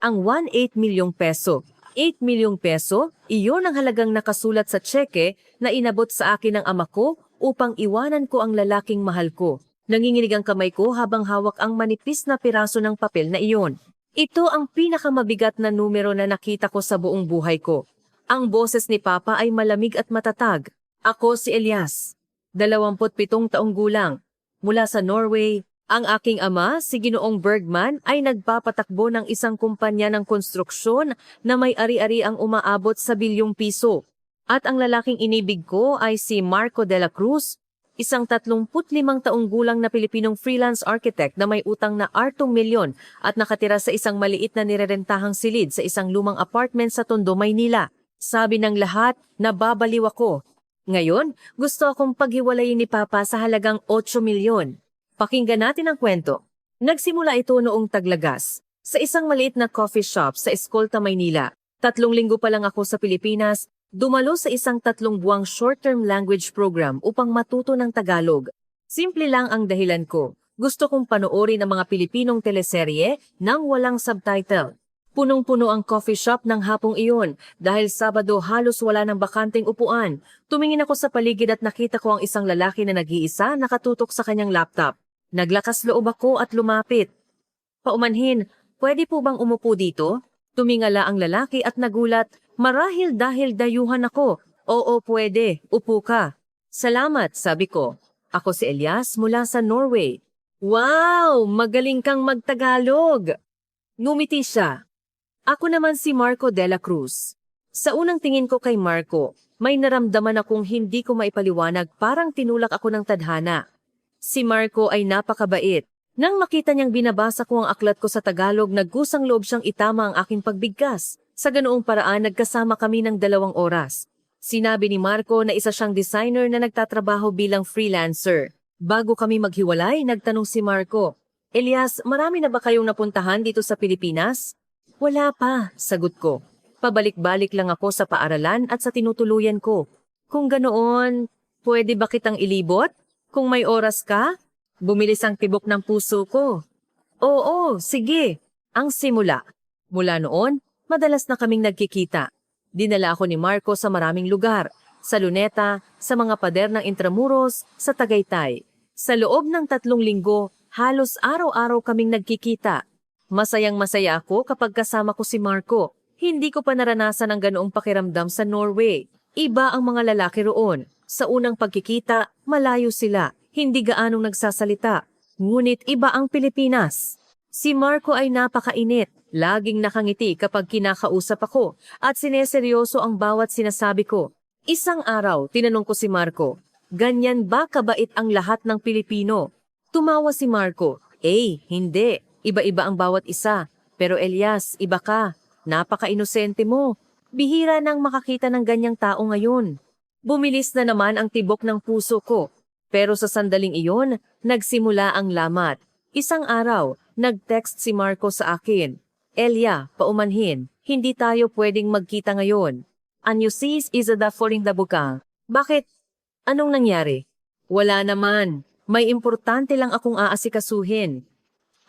Ang 1.8 milyong peso. 8 milyong peso, iyon ang halagang nakasulat sa tseke na inabot sa akin ng ama ko upang iwanan ko ang lalaking mahal ko. Nanginginig ang kamay ko habang hawak ang manipis na piraso ng papel na iyon. Ito ang pinakamabigat na numero na nakita ko sa buong buhay ko. Ang boses ni Papa ay malamig at matatag. Ako si Elias, 27 taong gulang, mula sa Norway. Ang aking ama, si Ginoong Bergman, ay nagpapatakbo ng isang kumpanya ng konstruksyon na may ari-ari ang umaabot sa bilyong piso. At ang lalaking inibig ko ay si Marco de la Cruz, isang 35 taong gulang na Pilipinong freelance architect na may utang na 8 milyon at nakatira sa isang maliit na nirerentahang silid sa isang lumang apartment sa Tondo, Maynila. Sabi ng lahat, nababaliw ako. Ngayon, gusto akong paghiwalayin ni Papa sa halagang 8 milyon. Pakinggan natin ang kwento. Nagsimula ito noong Taglagas, sa isang maliit na coffee shop sa Escolta, Maynila. 3 linggo pa lang ako sa Pilipinas, dumalo sa isang 3 buwang short-term language program upang matuto ng Tagalog. Simple lang ang dahilan ko. Gusto kong panoorin ang mga Pilipinong teleserye nang walang subtitle. Punong-puno ang coffee shop ng hapong iyon dahil Sabado halos wala ng bakanteng upuan. Tumingin ako sa paligid at nakita ko ang isang lalaki na nag-iisa nakatutok sa kanyang laptop. Naglakas loob ako at lumapit. Paumanhin, pwede po bang umupo dito? Tumingala ang lalaki at nagulat, marahil dahil dayuhan ako. Oo, pwede, upo ka. Salamat, sabi ko. Ako si Elias mula sa Norway. Wow, magaling kang magtagalog. Ngumiti siya. Ako naman si Marco de la Cruz. Sa unang tingin ko kay Marco, may naramdaman akong hindi ko maipaliwanag, parang tinulak ako ng tadhana. Si Marco ay napakabait. Nang makita niyang binabasa ko ang aklat ko sa Tagalog, nagkusang loob siyang itama ang aking pagbigkas. Sa ganoong paraan, nagkasama kami ng 2 oras. Sinabi ni Marco na isa siyang designer na nagtatrabaho bilang freelancer. Bago kami maghiwalay, nagtanong si Marco, Elias, marami na ba kayong napuntahan dito sa Pilipinas? Wala pa, sagot ko. Pabalik-balik lang ako sa paaralan at sa tinutuluyan ko. Kung ganoon, pwede ba kitang ilibot? Kung may oras ka? Bumilis ang tibok ng puso ko. Oo, sige. Ang simula. Mula noon, madalas na kaming nagkikita. Dinala ako ni Marco sa maraming lugar. Sa Luneta, sa mga pader ng Intramuros, sa Tagaytay. Sa loob ng 3 linggo, halos araw-araw kaming nagkikita. Masayang-masaya ako kapag kasama ko si Marco. Hindi ko pa naranasan ang ganoong pakiramdam sa Norway. Iba ang mga lalaki roon. Sa unang pagkikita, malayo sila. Hindi gaanong nagsasalita. Ngunit iba ang Pilipinas. Si Marco ay napakainit. Laging nakangiti kapag kinakausap ako at sineseryoso ang bawat sinasabi ko. Isang araw, tinanong ko si Marco, ganyan ba kabait ang lahat ng Pilipino? Tumawa si Marco, hindi. Iba-iba ang bawat isa. Pero Elias, iba ka. Napaka-inosente mo. Bihira nang makakita ng ganyang tao ngayon. Bumilis na naman ang tibok ng puso ko. Pero sa sandaling iyon, nagsimula ang lamat. Isang araw, nag-text si Marco sa akin. Elia, paumanhin, hindi tayo pwedeng magkita ngayon. Anyo sis isada foring the bukang. Bakit? Anong nangyari? Wala naman. May importante lang akong aasikasuhin.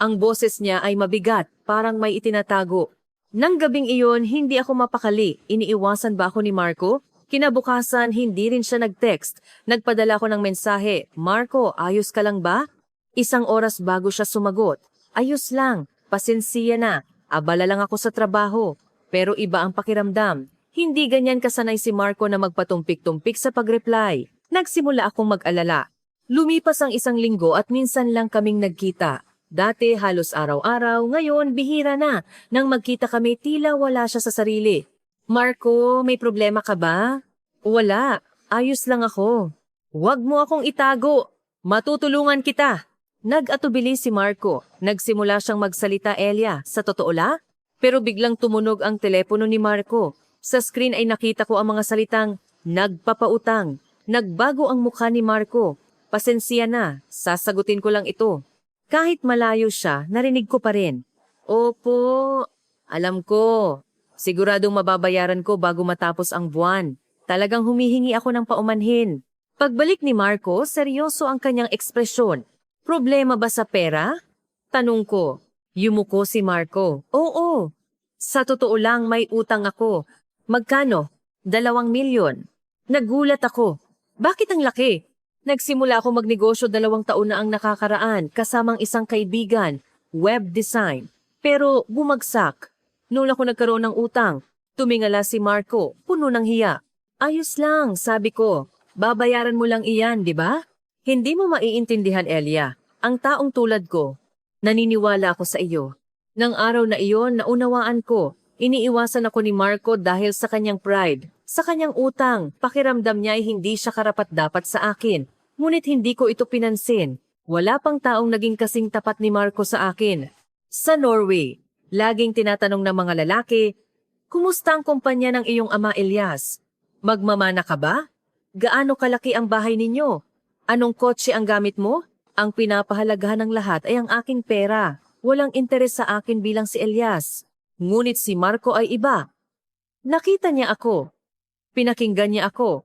Ang boses niya ay mabigat, parang may itinatago. Nang gabing iyon, hindi ako mapakali. Iniiwasan ba ako ni Marco? Kinabukasan, hindi rin siya nag-text. Nagpadala ko ng mensahe, Marco, ayos ka lang ba? 1 oras bago siya sumagot. Ayos lang, pasensiya na. Abala lang ako sa trabaho. Pero iba ang pakiramdam. Hindi ganyan kasanay si Marco na magpatumpik-tumpik sa pag-reply. Nagsimula akong mag-alala. Lumipas ang 1 linggo at minsan lang kaming nagkita. Dati halos araw-araw, ngayon bihira na. Nang magkita kami, tila wala siya sa sarili. Marco, may problema ka ba? Wala, ayos lang ako. Huwag mo akong itago. Matutulungan kita. Nag-atubili si Marco. Nagsimula siyang magsalita, Elia. Sa totoo la? Pero biglang tumunog ang telepono ni Marco. Sa screen ay nakita ko ang mga salitang, nagpapautang. Nagbago ang mukha ni Marco. Pasensya na, sasagutin ko lang ito. Kahit malayo siya, narinig ko pa rin. Opo, alam ko. Siguradong mababayaran ko bago matapos ang buwan. Talagang humihingi ako ng paumanhin. Pagbalik ni Marco, seryoso ang kanyang ekspresyon. Problema ba sa pera? Tanong ko. Yumuko si Marco. Oo. Sa totoo lang, may utang ako. Magkano? 2 milyon. Nagulat ako. Bakit ang laki? Nagsimula ako magnegosyo 2 taon na ang nakakaraan kasamang isang kaibigan, web design. Pero bumagsak. Noon ako nagkaroon ng utang. Tumingala si Marco, puno ng hiya. Ayos lang, sabi ko. Babayaran mo lang iyan, di ba? Hindi mo maiintindihan, Elia. Ang taong tulad ko, naniniwala ako sa iyo. Nang araw na iyon, naunawaan ko. Iniiwasan ako ni Marco dahil sa kanyang pride. Sa kanyang utang, pakiramdam niya ay hindi siya karapat-dapat sa akin. Ngunit hindi ko ito pinansin. Wala pang taong naging kasing tapat ni Marco sa akin. Sa Norway, laging tinatanong ng mga lalaki, "Kumusta ang kumpanya ng iyong ama, Elias? Magmamana ka ba? Gaano kalaki ang bahay ninyo? Anong kotse ang gamit mo?" Ang pinapahalagahan ng lahat ay ang aking pera. Walang interes sa akin bilang si Elias. Ngunit si Marco ay iba. Nakita niya ako. Pinakinggan niya ako.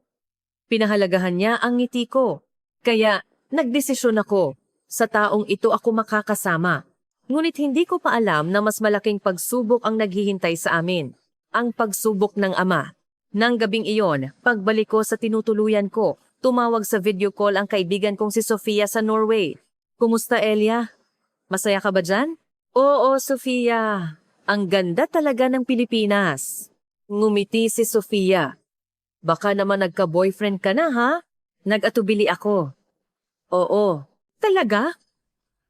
Pinahalagahan niya ang ngiti ko. Kaya nagdesisyon ako. Sa taong ito ako makakasama. Ngunit hindi ko pa alam na mas malaking pagsubok ang naghihintay sa amin. Ang pagsubok ng ama. Nang gabing iyon, pagbalik ko sa tinutuluyan ko, tumawag sa video call ang kaibigan kong si Sofia sa Norway. "Kumusta, Elia? Masaya ka ba dyan?" "Oo, Sofia. Ang ganda talaga ng Pilipinas." Ngumiti si Sofia. "Baka naman nagka-boyfriend ka na, ha?" Nag-atubili ako. "Oo." "Talaga?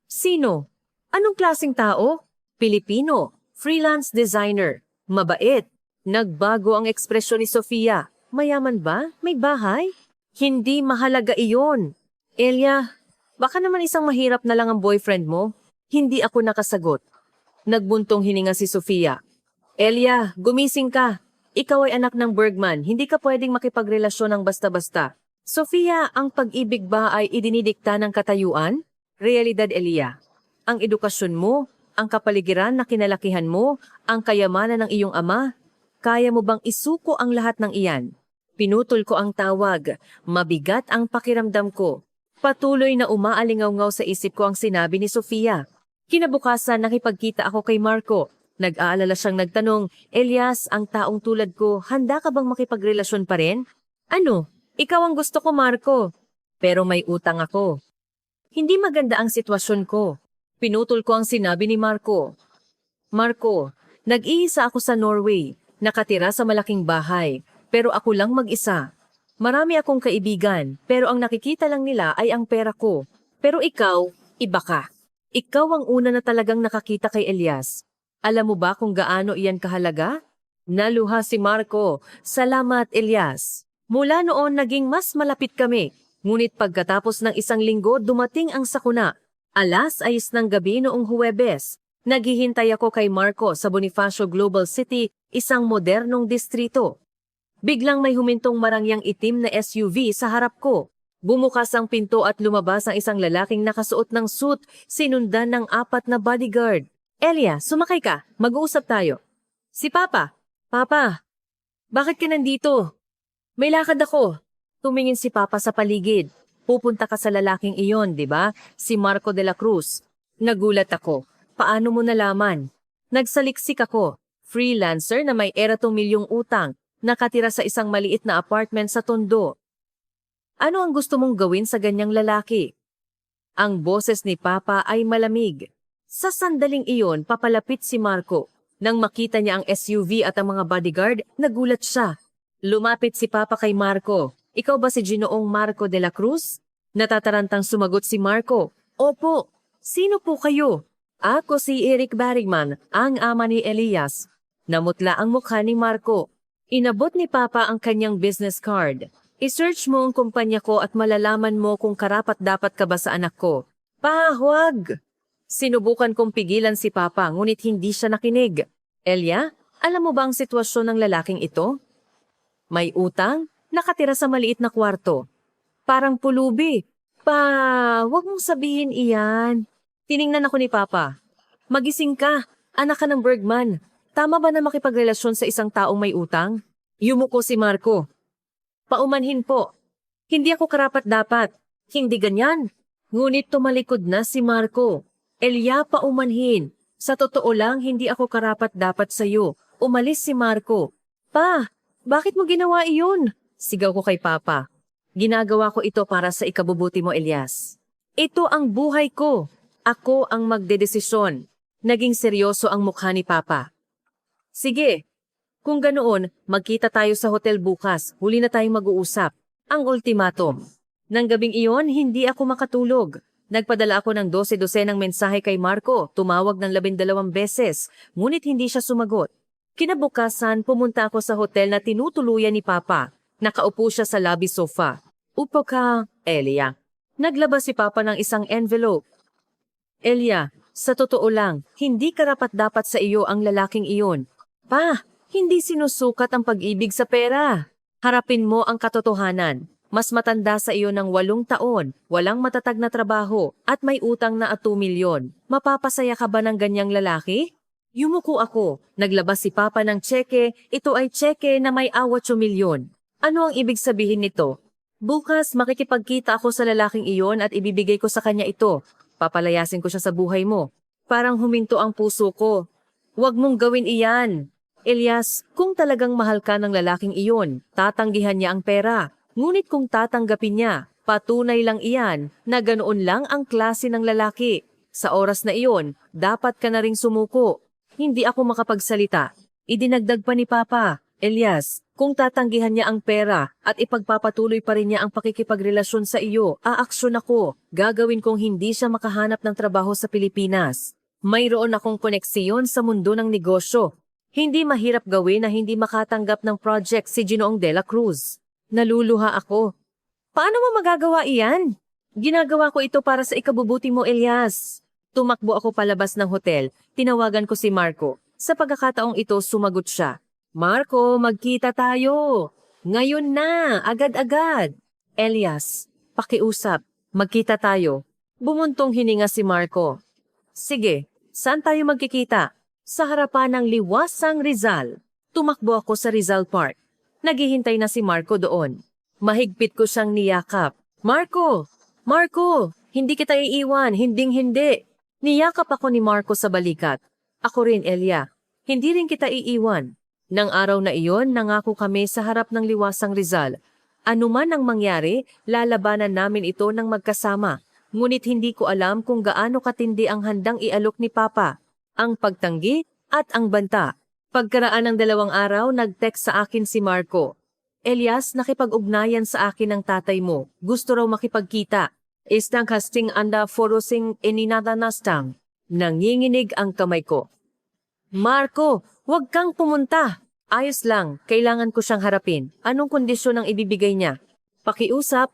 Sino? Anong klaseng tao?" "Pilipino. Freelance designer. Mabait." Nagbago ang ekspresyon ni Sofia. "Mayaman ba? May bahay?" "Hindi mahalaga iyon. Elia, baka naman isang mahirap na lang ang boyfriend mo." Hindi ako nakasagot. Nagbuntong hininga si Sofia. "Elia, gumising ka. Ikaw ay anak ng Bergman. Hindi ka pwedeng makipagrelasyon ng basta-basta." "Sofia, ang pag-ibig ba ay idinidikta ng katayuan?" "Realidad, Elia. Ang edukasyon mo, ang kapaligiran na kinalakihan mo, ang kayamanan ng iyong ama. Kaya mo bang isuko ang lahat ng iyan?" Pinutol ko ang tawag. Mabigat ang pakiramdam ko. Patuloy na umaalingaw-ngaw sa isip ko ang sinabi ni Sofia. Kinabukasan nakipagkita ako kay Marco. Nag-aalala siyang nagtanong, "Elias, ang taong tulad ko, handa ka bang makipagrelasyon pa rin?" "Ano? Ikaw ang gusto ko, Marco. Pero may utang ako." "Hindi maganda ang sitwasyon ko." Pinutol ko ang sinabi ni Marco. "Marco, nag-iisa ako sa Norway, nakatira sa malaking bahay, pero ako lang mag-isa. Marami akong kaibigan, pero ang nakikita lang nila ay ang pera ko. Pero ikaw, iba ka. Ikaw ang una na talagang nakakita kay Elias. Alam mo ba kung gaano iyan kahalaga?" Naluha si Marco. "Salamat, Elias. Mula noon naging mas malapit kami. Ngunit pagkatapos ng 1 linggo dumating ang sakuna. 6:00 ng gabi noong Huwebes. Naghihintay ako kay Marco sa Bonifacio Global City, isang modernong distrito. Biglang may humintong marangyang itim na SUV sa harap ko. Bumukas ang pinto at lumabas ang isang lalaking nakasuot ng suit, sinundan ng 4 na bodyguard. "Elia, sumakay ka. Mag-uusap tayo." "Si Papa." "Papa, bakit ka nandito?" "May lakad ako." Tumingin si Papa sa paligid. "Pupunta ka sa lalaking iyon, di ba? Si Marco de la Cruz." Nagulat ako. "Paano mo nalaman?" Nagsaliksik ako. Freelancer na may 2 milyong utang. Nakatira sa isang maliit na apartment sa Tondo. "Ano ang gusto mong gawin sa ganyang lalaki?" Ang boses ni Papa ay malamig. Sa sandaling iyon, papalapit si Marco. Nang makita niya ang SUV at ang mga bodyguard, nagulat siya. Lumapit si Papa kay Marco. "Ikaw ba si Ginoong Marco de la Cruz?" Natatarantang sumagot si Marco. "Opo." "Sino po kayo?" "Ako si Eric Barrigman, ang ama ni Elias." Namutla ang mukha ni Marco. Inabot ni Papa ang kanyang business card. "I-search mo ang kumpanya ko at malalaman mo kung karapat-dapat ka ba sa anak ko." "Pa, huwag!" Sinubukan kong pigilan si Papa, ngunit hindi siya nakinig. "Elia, alam mo ba ang sitwasyon ng lalaking ito? May utang, nakatira sa maliit na kwarto. Parang pulubi." "Pa, huwag mong sabihin iyan." Tiningnan ako ni Papa. "Magising ka, anak ka ng Bergman. Tama ba na makipagrelasyon sa isang taong may utang?" Yumuko si Marco. "Paumanhin po. Hindi ako karapat-dapat." "Hindi ganyan." Ngunit tumalikod na si Marco. "Elia, paumanhin. Sa totoo lang, hindi ako karapat-dapat sa iyo. Umalis si Marco. Pa, bakit mo ginawa iyon? Sigaw ko kay Papa. Ginagawa ko ito para sa ikabubuti mo, Elias. Ito ang buhay ko. Ako ang magdedesisyon. Naging seryoso ang mukha ni Papa. Sige, kung ganoon, magkita tayo sa hotel bukas. Huli na tayong mag-uusap. Ang ultimatum. Nang gabing iyon, hindi ako makatulog. Nagpadala ako ng 12 ng mensahe kay Marco, tumawag ng 12 beses, ngunit hindi siya sumagot. Kinabukasan, pumunta ako sa hotel na tinutuluyan ni Papa. Nakaupo siya sa lobby sofa. Upo ka, Elia. Naglabas si Papa ng isang envelope. Elia, sa totoo lang, hindi karapat-dapat sa iyo ang lalaking iyon. Pa, hindi sinusukat ang pag-ibig sa pera. Harapin mo ang katotohanan. Mas matanda sa iyo ng 8 taon, walang matatag na trabaho, at may utang na 2 milyon. Mapapasaya ka ba ng ganyang lalaki? Yumuko ako. Naglabas si Papa ng tseke. Ito ay tseke na may 8 milyon. Ano ang ibig sabihin nito? Bukas makikipagkita ako sa lalaking iyon at ibibigay ko sa kanya ito. Papalayasin ko siya sa buhay mo. Parang huminto ang puso ko. Huwag mong gawin iyan. Elias, kung talagang mahal ka ng lalaking iyon, tatanggihan niya ang pera. Ngunit kung tatanggapin niya, patunay lang iyan na ganoon lang ang klase ng lalaki. Sa oras na iyon, dapat ka na ring sumuko. Hindi ako makapagsalita. Idinagdag pa ni Papa, Elias, kung tatanggihan niya ang pera at ipagpapatuloy pa rin niya ang pakikipagrelasyon sa iyo, aaksyon ako. Gagawin kong hindi siya makahanap ng trabaho sa Pilipinas. Mayroon akong koneksiyon sa mundo ng negosyo. Hindi mahirap gawin na hindi makatanggap ng project si Ginoong de la Cruz. Naluluha ako. Paano mo magagawa iyan? Ginagawa ko ito para sa ikabubuti mo, Elias. Tumakbo ako palabas ng hotel. Tinawagan ko si Marco. Sa pagkakataong ito, sumagot siya. Marco, magkita tayo. Ngayon na, agad-agad. Elias, pakiusap. Magkita tayo. Bumuntong hininga si Marco. Sige, saan tayo magkikita? Sa harapan ng Liwasang Rizal. Tumakbo ako sa Rizal Park. Naghihintay na si Marco doon. Mahigpit ko siyang niyakap. Marco! Marco! Hindi kita iiwan, hinding-hindi. Niyakap ako ni Marco sa balikat. Ako rin, Elia. Hindi rin kita iiwan. Nang araw na iyon, nangako kami sa harap ng Liwasang Rizal. Ano man ang mangyari, lalabanan namin ito ng magkasama. Ngunit hindi ko alam kung gaano katindi ang handang ialok ni Papa. Ang pagtanggi at ang banta. Pagkaraan ng 2 araw, nag-text sa akin si Marco. Elias, nakipag-ugnayan sa akin ng tatay mo. Gusto raw makipagkita. Istang casting anda forosing ininanastang. Nanginginig ang kamay ko. Marco, huwag kang pumunta. Ayos lang, kailangan ko siyang harapin. Anong kondisyon ang ibibigay niya? Pakiusap.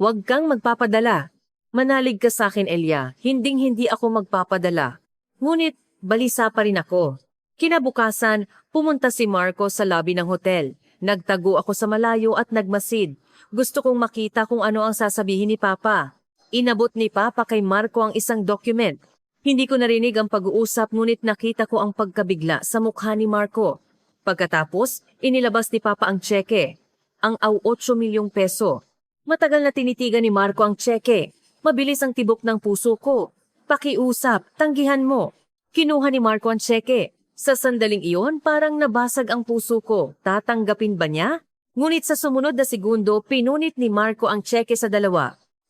Huwag kang magpapadala. Manalig ka sa akin, Elia. Hinding-hindi ako magpapadala. Ngunit, balisa pa rin ako. Kinabukasan, pumunta si Marco sa lobby ng hotel. Nagtago ako sa malayo at nagmasid. Gusto kong makita kung ano ang sasabihin ni Papa. Inabot ni Papa kay Marco ang isang document. Hindi ko narinig ang pag-uusap ngunit nakita ko ang pagkabigla sa mukha ni Marco. Pagkatapos, inilabas ni Papa ang tseke. Ang 8 milyong peso. Matagal na tinitigan ni Marco ang tseke. Mabilis ang tibok ng puso ko. Pakiusap, tanggihan mo. Kinuha ni Marco ang tseke. Sa sandaling iyon, parang nabasag ang puso ko. Tatanggapin ba niya? Ngunit sa sumunod na segundo, pinunit ni Marco ang tseke sa 2.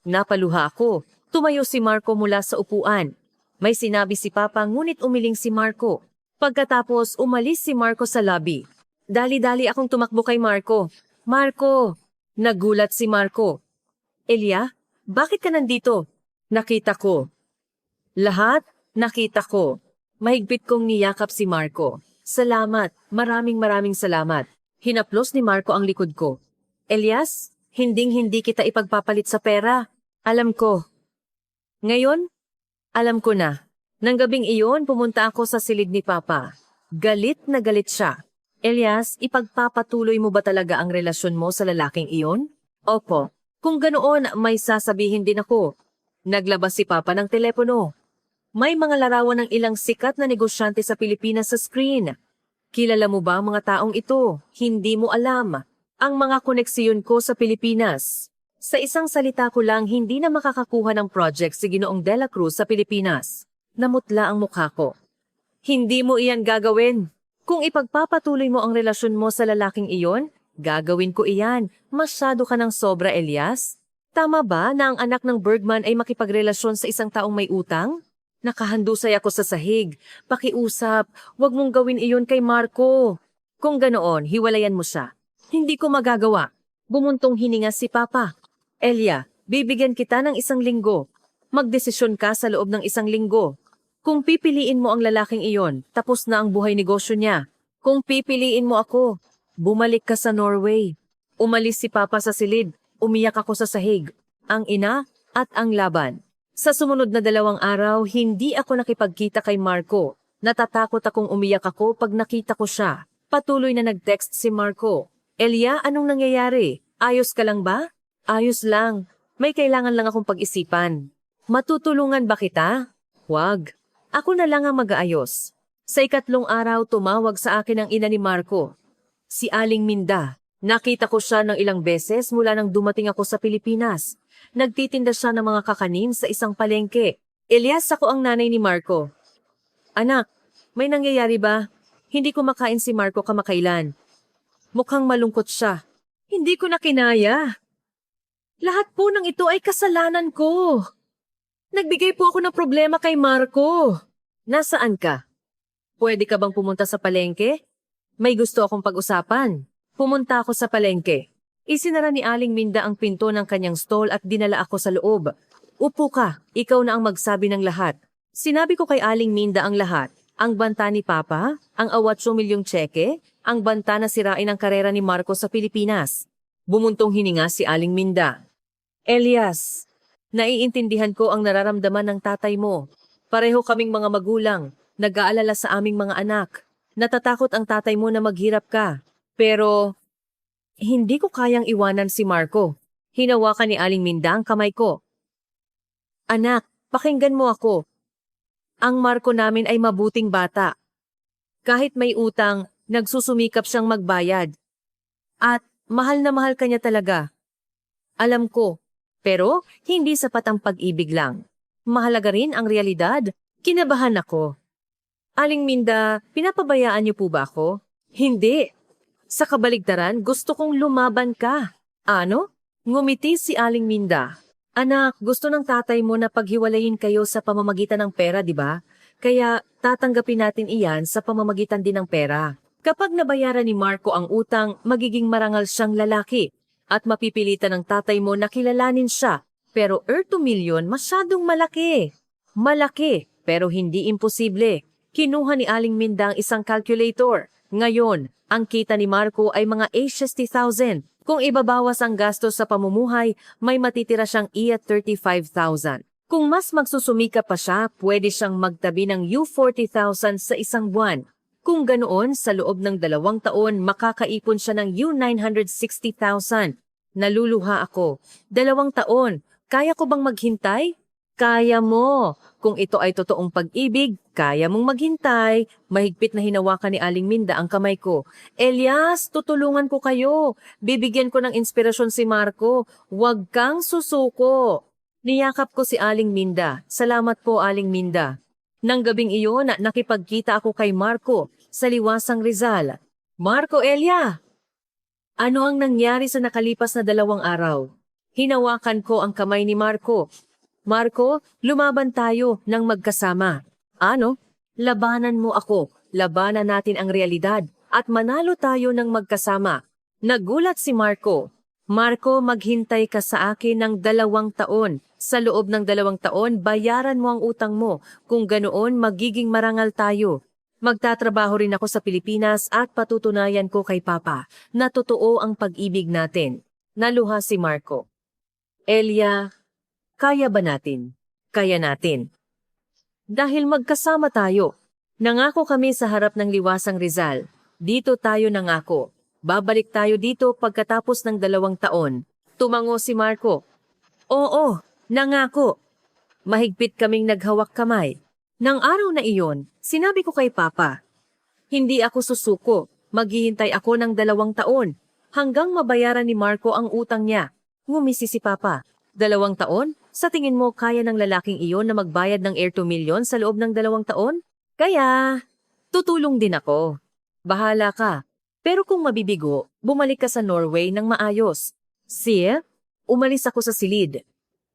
Napaluha ako. Tumayo si Marco mula sa upuan. May sinabi si Papa ngunit umiling si Marco. Pagkatapos, umalis si Marco sa lobby. Dali-dali akong tumakbo kay Marco. Marco! Nagulat si Marco. Elia, bakit ka nandito? Nakita ko. Lahat? Nakita ko. Mahigpit kong niyakap si Marco. Salamat, maraming salamat. Hinaplos ni Marco ang likod ko. Elias, hinding-hindi kita ipagpapalit sa pera. Alam ko. Ngayon, alam ko na. Nang gabing iyon, pumunta ako sa silid ni Papa. Galit na galit siya. Elias, ipagpapatuloy mo ba talaga ang relasyon mo sa lalaking iyon? Opo. Kung ganoon, may sasabihin din ako. Naglabas si Papa ng telepono. May mga larawan ng ilang sikat na negosyante sa Pilipinas sa screen. Kilala mo ba ang mga taong ito? Hindi mo alam. Ang mga koneksiyon ko sa Pilipinas. Sa isang salita ko lang, hindi na makakakuha ng project si Ginoong de la Cruz sa Pilipinas. Namutla ang mukha ko. Hindi mo iyan gagawin. Kung ipagpapatuloy mo ang relasyon mo sa lalaking iyon, gagawin ko iyan. Masyado ka ng sobra, Elias. Tama ba na ang anak ng Bergman ay makipagrelasyon sa isang taong may utang? Nakahandusay ako sa sahig. Pakiusap, wag mong gawin iyon kay Marco. Kung ganoon, hiwalayan mo siya. Hindi ko magagawa. Bumuntong hininga si Papa. Elia, bibigyan kita ng 1 linggo. Magdesisyon ka sa loob ng 1 linggo. Kung pipiliin mo ang lalaking iyon, tapos na ang buhay negosyo niya. Kung pipiliin mo ako, bumalik ka sa Norway. Umalis si Papa sa silid. Umiyak ako sa sahig. Ang ina at ang laban. Sa sumunod na 2 araw, hindi ako nakipagkita kay Marco. Natatakot akong umiyak ako pag nakita ko siya. Patuloy na nag-text si Marco. Elia, anong nangyayari? Ayos ka lang ba? Ayos lang. May kailangan lang akong pag-isipan. Matutulungan ba kita? Huwag. Ako na lang ang mag-aayos. Sa 3 araw, tumawag sa akin ang ina ni Marco. Si Aling Minda. Nakita ko siya ng ilang beses mula nang dumating ako sa Pilipinas. Nagtitinda siya ng mga kakanin sa isang palengke. Elias, ako ang nanay ni Marco. Anak, may nangyayari ba? Hindi kumakain si Marco kamakailan. Mukhang malungkot siya. Hindi ko na kinaya. Lahat po ng ito ay kasalanan ko. Nagbigay po ako ng problema kay Marco. Nasaan ka? Pwede ka bang pumunta sa palengke? May gusto akong pag-usapan. Pumunta ako sa palengke. Isinara ni Aling Minda ang pinto ng kanyang stall at dinala ako sa loob. Upo ka, ikaw na ang magsabi ng lahat. Sinabi ko kay Aling Minda ang lahat. Ang banta ni Papa, ang 8 milyong tseke, ang banta na sirain ang karera ni Marco sa Pilipinas. Bumuntong hininga si Aling Minda. Elias, naiintindihan ko ang nararamdaman ng tatay mo. Pareho kaming mga magulang, nag-aalala sa aming mga anak. Natatakot ang tatay mo na maghirap ka. Pero, hindi ko kayang iwanan si Marco. Hinawakan ni Aling Minda ang kamay ko. Anak, pakinggan mo ako. Ang Marco namin ay mabuting bata. Kahit may utang, nagsusumikap siyang magbayad. At mahal na mahal ka niya talaga. Alam ko, pero hindi sapat ang pag-ibig lang. Mahalaga rin ang realidad. Kinabahan ako. Aling Minda, pinapabayaan niyo po ba ako? Hindi. Sa kabaligtaran, gusto kong lumaban ka. Ano? Ngumiti si Aling Minda. Anak, gusto ng tatay mo na paghiwalayin kayo sa pamamagitan ng pera, di ba? Kaya tatanggapin natin iyan sa pamamagitan din ng pera. Kapag nabayaran ni Marco ang utang, magiging marangal siyang lalaki. At mapipilitan ng tatay mo na kilalanin siya. Pero 2 milyon masyadong malaki. Malaki, pero hindi imposible. Kinuha ni Aling Minda ang isang calculator. Ngayon, ang kita ni Marco ay mga 60,000. Kung ibabawas ang gastos sa pamumuhay, may matitira siyang at 35,000. Kung mas magsusumika pa siya, pwede siyang magtabi ng U40,000 sa isang buwan. Kung ganoon, sa loob ng 2 taon, makakaipon siya ng U960,000. Naluluha ako. 2 taon. Kaya ko bang maghintay? Kaya mo. Kung ito ay totoong pag-ibig, kaya mong maghintay. Mahigpit na hinawakan ni Aling Minda ang kamay ko. Elias, tutulungan ko kayo. Bibigyan ko ng inspirasyon si Marco. Huwag kang susuko. Niyakap ko si Aling Minda. Salamat po, Aling Minda. Nang gabing iyon, nakipagkita ako kay Marco sa Liwasang Rizal. Marco, Elia! Ano ang nangyari sa nakalipas na 2 araw? Hinawakan ko ang kamay ni Marco. Marco, lumaban tayo ng magkasama. Ano? Labanan mo ako. Labanan natin ang realidad at manalo tayo ng magkasama. Nagulat si Marco. Marco, maghintay ka sa akin ng 2 taon. Sa loob ng 2 taon, bayaran mo ang utang mo. Kung ganoon, magiging marangal tayo. Magtatrabaho rin ako sa Pilipinas at patutunayan ko kay Papa na totoo ang pag-ibig natin. Naluha si Marco. Elia, kaya ba natin? Kaya natin. Dahil magkasama tayo. Nangako kami sa harap ng Liwasang Rizal. Dito tayo nangako. Babalik tayo dito pagkatapos ng 2 taon. Tumango si Marco. Oo, nangako. Mahigpit kaming naghawak kamay. Nang araw na iyon, sinabi ko kay Papa, hindi ako susuko. Maghihintay ako ng 2 taon hanggang mabayaran ni Marco ang utang niya. Ngumisi si Papa. 2 taon? Sa tingin mo kaya ng lalaking iyon na magbayad ng 2 milyon sa loob ng 2 taon? Kaya, tutulong din ako. Bahala ka. Pero kung mabibigo, bumalik ka sa Norway ng maayos. Siya, umalis ako sa silid.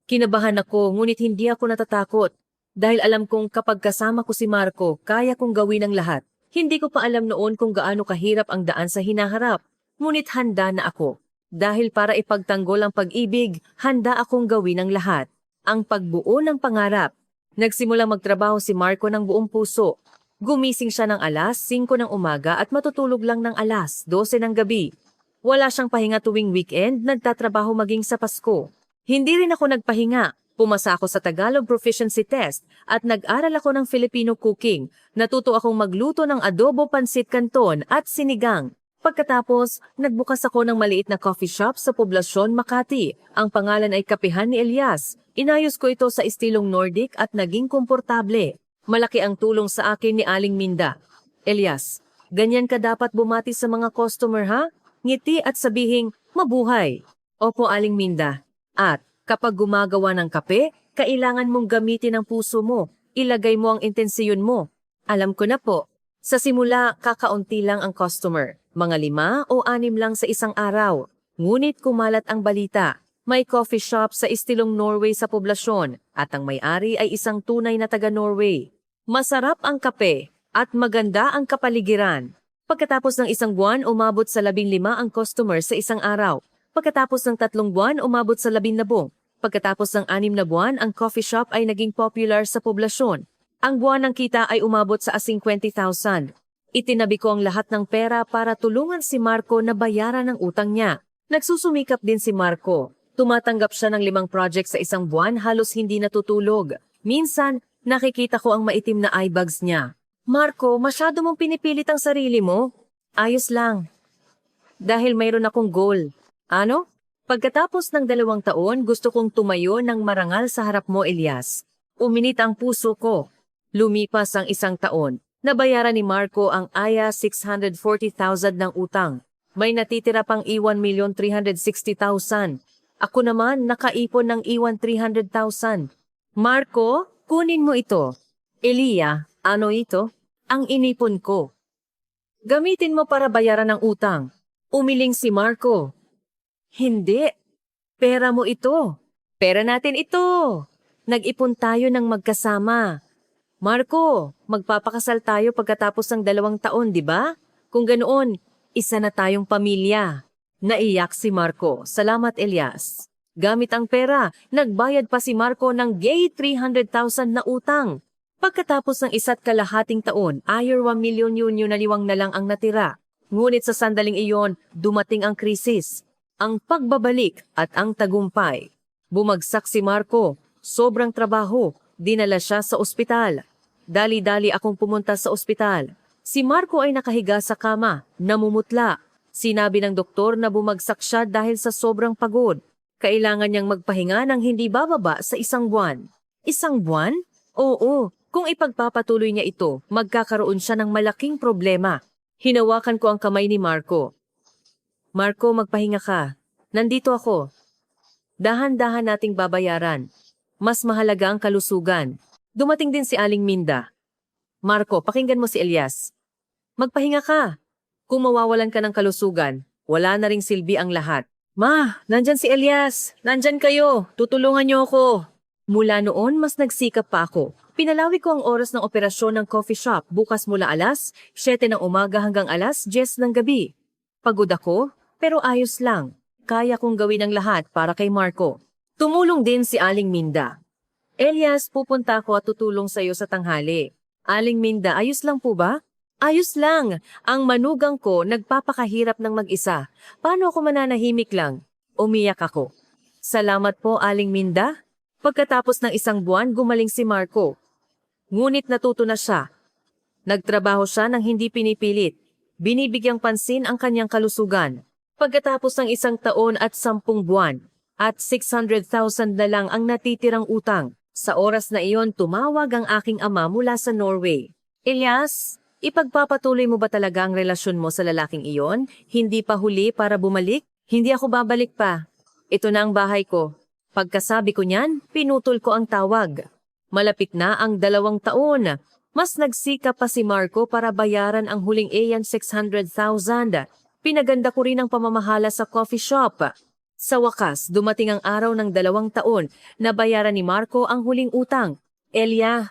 Kinabahan ako ngunit hindi ako natatakot. Dahil alam kong kapag kasama ko si Marco, kaya kong gawin ang lahat. Hindi ko pa alam noon kung gaano kahirap ang daan sa hinaharap. Ngunit handa na ako. Dahil para ipagtanggol ang pag-ibig, handa akong gawin ang lahat. Ang pagbuo ng pangarap. Nagsimulang magtrabaho si Marco ng buong puso. Gumising siya ng alas 5 ng umaga at matutulog lang ng alas 12 ng gabi. Wala siyang pahinga tuwing weekend, nagtatrabaho maging sa Pasko. Hindi rin ako nagpahinga. Pumasa ako sa Tagalog Proficiency Test at nag-aral ako ng Filipino cooking. Natuto akong magluto ng adobo pansit canton at sinigang. Pagkatapos, nagbukas ako ng maliit na coffee shop sa Poblacion, Makati. Ang pangalan ay Kapihan ni Elias. Inayos ko ito sa estilong Nordic at naging komportable. Malaki ang tulong sa akin ni Aling Minda. Elias, ganyan ka dapat bumati sa mga customer ha? Ngiti at sabihing, mabuhay. Opo, Aling Minda. At kapag gumagawa ng kape, kailangan mong gamitin ang puso mo. Ilagay mo ang intensiyon mo. Alam ko na po. Sa simula, kakaunti lang ang customer. Mga 5 o 6 lang sa isang araw. Ngunit kumalat ang balita. May coffee shop sa estilong Norway sa poblasyon at ang may-ari ay isang tunay na taga-Norway. Masarap ang kape at maganda ang kapaligiran. Pagkatapos ng 1 buwan, umabot sa 15 ang customer sa isang araw. Pagkatapos ng 3 buwan, umabot sa 12. Pagkatapos ng 6 na buwan, ang coffee shop ay naging popular sa poblasyon. Ang buwan ng kita ay umabot sa 50,000. Itinabi ko ang lahat ng pera para tulungan si Marco na bayaran ang utang niya. Nagsusumikap din si Marco. Tumatanggap siya ng 5 projects sa isang buwan, halos hindi natutulog. Minsan, nakikita ko ang maitim na eye bags niya. Marco, masyado mong pinipilit ang sarili mo? Ayos lang. Dahil mayroon akong goal. Ano? Pagkatapos ng 2 taon, gusto kong tumayo ng marangal sa harap mo, Elias. Uminit ang puso ko. Lumipas ang 1 taon. Nabayaran ni Marco ang Aya 640,000 ng utang. May natitira pang iwan 1,360,000. Ako naman nakaipon ng iwan 300,000. Marco, kunin mo ito. Elia, ano ito? Ang inipon ko. Gamitin mo para bayaran ang utang. Umiling si Marco. Hindi. Pera mo ito. Pera natin ito. Nag-ipon tayo ng magkasama. Marco, magpapakasal tayo pagkatapos ng 2 taon, di ba? Kung ganoon, isa na tayong pamilya. Naiyak si Marco. Salamat, Elias. Gamit ang pera, nagbayad pa si Marco ng gay 300,000 na utang. Pagkatapos ng 1.5 taon, ayor 1 milyon yun na liwang na lang ang natira. Ngunit sa sandaling iyon, dumating ang krisis. Ang pagbabalik at ang tagumpay. Bumagsak si Marco. Sobrang trabaho. Dinala siya sa ospital. Dali-dali akong pumunta sa ospital. Si Marco ay nakahiga sa kama, namumutla. Sinabi ng doktor na bumagsak siya dahil sa sobrang pagod. Kailangan niyang magpahinga ng hindi bababa sa 1 buwan. 1 buwan? Oo, kung ipagpapatuloy niya ito, magkakaroon siya ng malaking problema. Hinawakan ko ang kamay ni Marco. Marco, magpahinga ka. Nandito ako. Dahan-dahan nating babayaran. Mas mahalaga ang kalusugan. Dumating din si Aling Minda. Marco, pakinggan mo si Elias. Magpahinga ka. Kung mawawalan ka ng kalusugan, wala na ring silbi ang lahat. Ma, nandyan si Elias. Nandyan kayo. Tutulungan niyo ako. Mula noon, mas nagsikap pa ako. Pinalawi ko ang oras ng operasyon ng coffee shop bukas mula alas 7 ng umaga hanggang alas 10 ng gabi. Pagod ako, pero ayos lang. Kaya kong gawin ang lahat para kay Marco. Tumulong din si Aling Minda. Elias, pupunta ako at tutulong sa iyo sa tanghali. Aling Minda, ayos lang po ba? Ayos lang. Ang manugang ko nagpapakahirap ng mag-isa. Paano ako mananahimik lang? Umiyak ako. Salamat po, Aling Minda. Pagkatapos ng 1 buwan, gumaling si Marco. Ngunit natuto na siya. Nagtrabaho siya ng hindi pinipilit. Binibigyang pansin ang kanyang kalusugan. Pagkatapos ng 1 taon at 10 buwan, at 600,000 na lang ang natitirang utang. Sa oras na iyon, tumawag ang aking ama mula sa Norway. Elias, ipagpapatuloy mo ba talaga ang relasyon mo sa lalaking iyon? Hindi pa huli para bumalik? Hindi ako babalik pa. Ito na ang bahay ko. Pagkasabi ko niyan, pinutol ko ang tawag. Malapit na ang 2 taon. Mas nagsikap pa si Marco para bayaran ang huling AN 600,000. Pinaganda ko rin ang pamamahala sa coffee shop. Sa wakas, dumating ang araw ng 2 taon na bayaran ni Marco ang huling utang. Elia,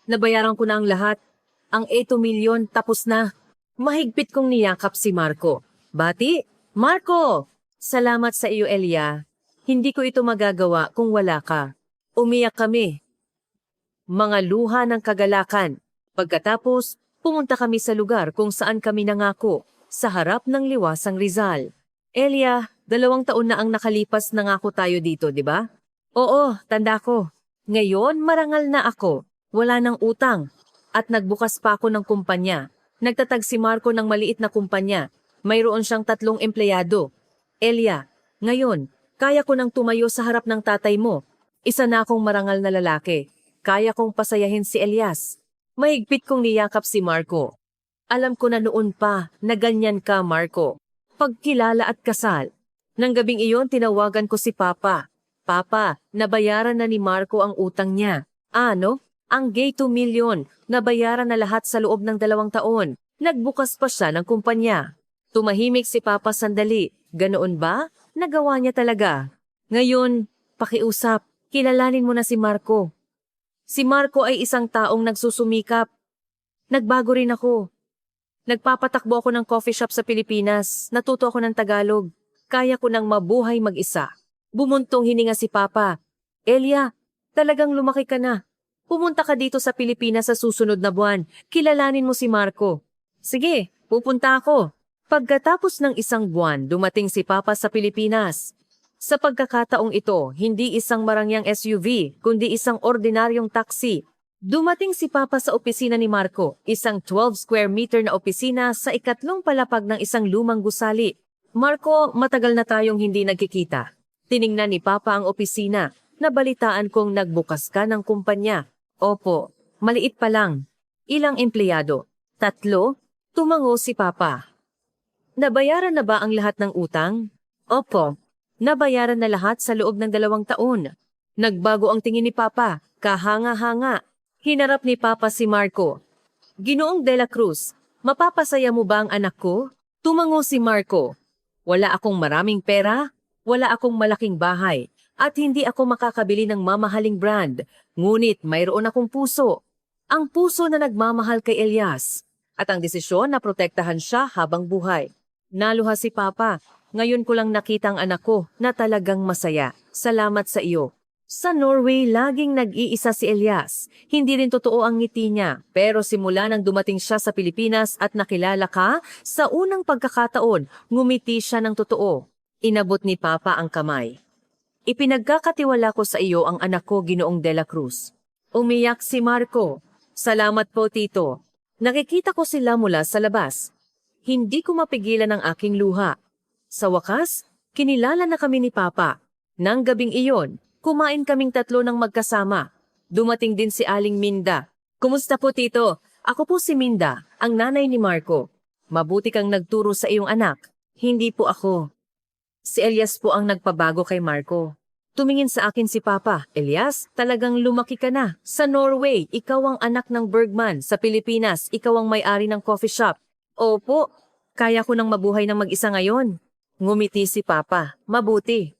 nabayaran ko na ang lahat. Ang 8 milyon tapos na. Mahigpit kong niyakap si Marco. Bati, Marco! Salamat sa iyo, Elia. Hindi ko ito magagawa kung wala ka. Umiyak kami. Mga luha ng kagalakan. Pagkatapos, pumunta kami sa lugar kung saan kami nangako, sa harap ng liwasang Rizal. Elia, 2 taon na ang nakalipas nangako tayo dito, di ba? Oo, tanda ko. Ngayon, marangal na ako. Wala nang utang. At nagbukas pa ako ng kumpanya. Nagtatag si Marco ng maliit na kumpanya. Mayroon siyang 3 empleyado. Elia, ngayon, kaya ko nang tumayo sa harap ng tatay mo. Isa na akong marangal na lalaki. Kaya kong pasayahin si Elias. Mahigpit kong niyakap si Marco. Alam ko na noon pa na ganyan ka, Marco. Pagkilala at kasal. Nang gabing iyon, tinawagan ko si Papa. Papa, nabayaran na ni Marco ang utang niya. Ano? Ang gay 2 milyon, nabayaran na lahat sa loob ng 2 taon. Nagbukas pa siya ng kumpanya. Tumahimik si Papa sandali. Ganoon ba? Nagawa niya talaga. Ngayon, pakiusap, kilalanin mo na si Marco. Si Marco ay isang taong nagsusumikap. Nagbago rin ako. Nagpapatakbo ako ng coffee shop sa Pilipinas. Natuto ako ng Tagalog. Kaya ko nang mabuhay mag-isa. Bumuntong hininga si Papa. Elia, talagang lumaki ka na. Pumunta ka dito sa Pilipinas sa susunod na buwan. Kilalanin mo si Marco. Sige, pupunta ako. Pagkatapos ng 1 buwan, dumating si Papa sa Pilipinas. Sa pagkakataong ito, hindi isang marangyang SUV, kundi isang ordinaryong taxi. Dumating si Papa sa opisina ni Marco, isang 12 square meter na opisina sa 2nd palapag ng isang lumang gusali. Marco, matagal na tayong hindi nagkikita. Tiningnan ni Papa ang opisina. Nabalitaan kong nagbukas ka ng kumpanya. Opo, maliit pa lang. Ilang empleyado? 3? Tumango si Papa. Nabayaran na ba ang lahat ng utang? Opo, nabayaran na lahat sa loob ng 2 taon. Nagbago ang tingin ni Papa, kahanga-hanga. Hinarap ni Papa si Marco. Ginoong De La Cruz, mapapasaya mo ba ang anak ko? Tumango si Marco. Wala akong maraming pera, wala akong malaking bahay, at hindi ako makakabili ng mamahaling brand. Ngunit mayroon akong puso. Ang puso na nagmamahal kay Elias. At ang desisyon na protektahan siya habang buhay. Naluha si Papa. Ngayon ko lang nakita ang anak ko na talagang masaya. Salamat sa iyo. Sa Norway, laging nag-iisa si Elias. Hindi rin totoo ang ngiti niya. Pero simula nang dumating siya sa Pilipinas at nakilala ka, sa unang pagkakataon, ngumiti siya ng totoo. Inabot ni Papa ang kamay. Ipinagkakatiwala ko sa iyo ang anak ko, Ginoong De La Cruz. Umiyak si Marco. Salamat po, Tito. Nakikita ko sila mula sa labas. Hindi ko mapigilan ang aking luha. Sa wakas, kinilala na kami ni Papa. Nang gabing iyon, kumain kaming 3 ng magkasama. Dumating din si Aling Minda. Kumusta po, Tito? Ako po si Minda, ang nanay ni Marco. Mabuti kang nagturo sa iyong anak. Hindi po ako. Si Elias po ang nagpabago kay Marco. Tumingin sa akin si Papa. Elias, talagang lumaki ka na. Sa Norway, ikaw ang anak ng Bergman. Sa Pilipinas, ikaw ang may-ari ng coffee shop. Opo, kaya ko nang mabuhay ng mag-isa ngayon. Ngumiti si Papa. Mabuti.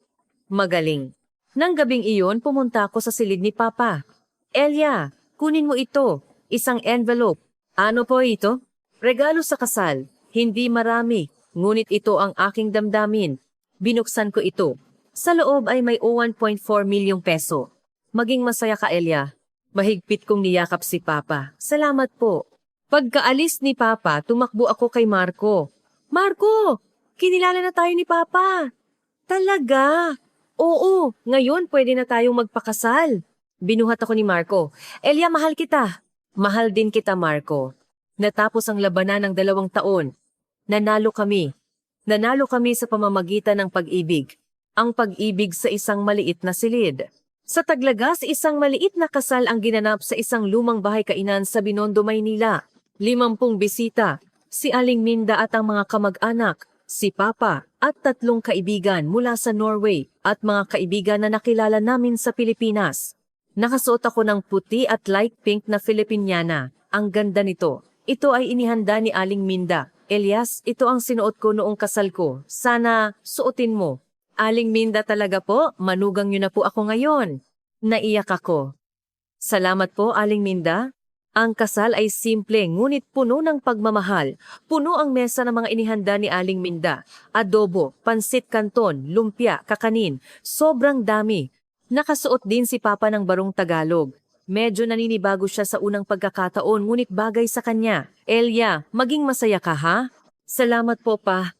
Magaling. Nang gabing iyon, pumunta ako sa silid ni Papa. Elia, kunin mo ito. Isang envelope. Ano po ito? Regalo sa kasal. Hindi marami. Ngunit ito ang aking damdamin. Binuksan ko ito. Sa loob ay may 1.4 milyong peso. Maging masaya ka, Elia. Mahigpit kong niyakap si Papa. Salamat po. Pagkaalis ni Papa, tumakbo ako kay Marco. Marco! Kinilala na tayo ni Papa. Talaga? Oo, ngayon pwede na tayong magpakasal. Binuhat ako ni Marco. Elia, mahal kita. Mahal din kita, Marco. Natapos ang labanan ng 2 taon. Nanalo kami. Nanalo kami sa pamamagitan ng pag-ibig. Ang pag-ibig sa isang maliit na silid. Sa Taglagas, isang maliit na kasal ang ginanap sa isang lumang bahay kainan sa Binondo, Maynila. 50 bisita, si Aling Minda at ang mga kamag-anak, si Papa at 3 kaibigan mula sa Norway at mga kaibigan na nakilala namin sa Pilipinas. Nakasuot ako ng puti at light pink na Filipiniana. ang ganda nito. Ito ay inihanda ni Aling Minda. Elias, ito ang sinuot ko noong kasal ko. Sana suotin mo. Aling Minda talaga po, manugang niyo na po ako ngayon. Naiyak ako. Salamat po, Aling Minda. Ang kasal ay simple ngunit puno ng pagmamahal. Puno ang mesa ng mga inihanda ni Aling Minda. Adobo, pansit canton, lumpia, kakanin. Sobrang dami. Nakasuot din si Papa ng barong Tagalog. Medyo naninibago siya sa unang pagkakataon ngunit bagay sa kanya. Elia, maging masaya ka ha? Salamat po pa.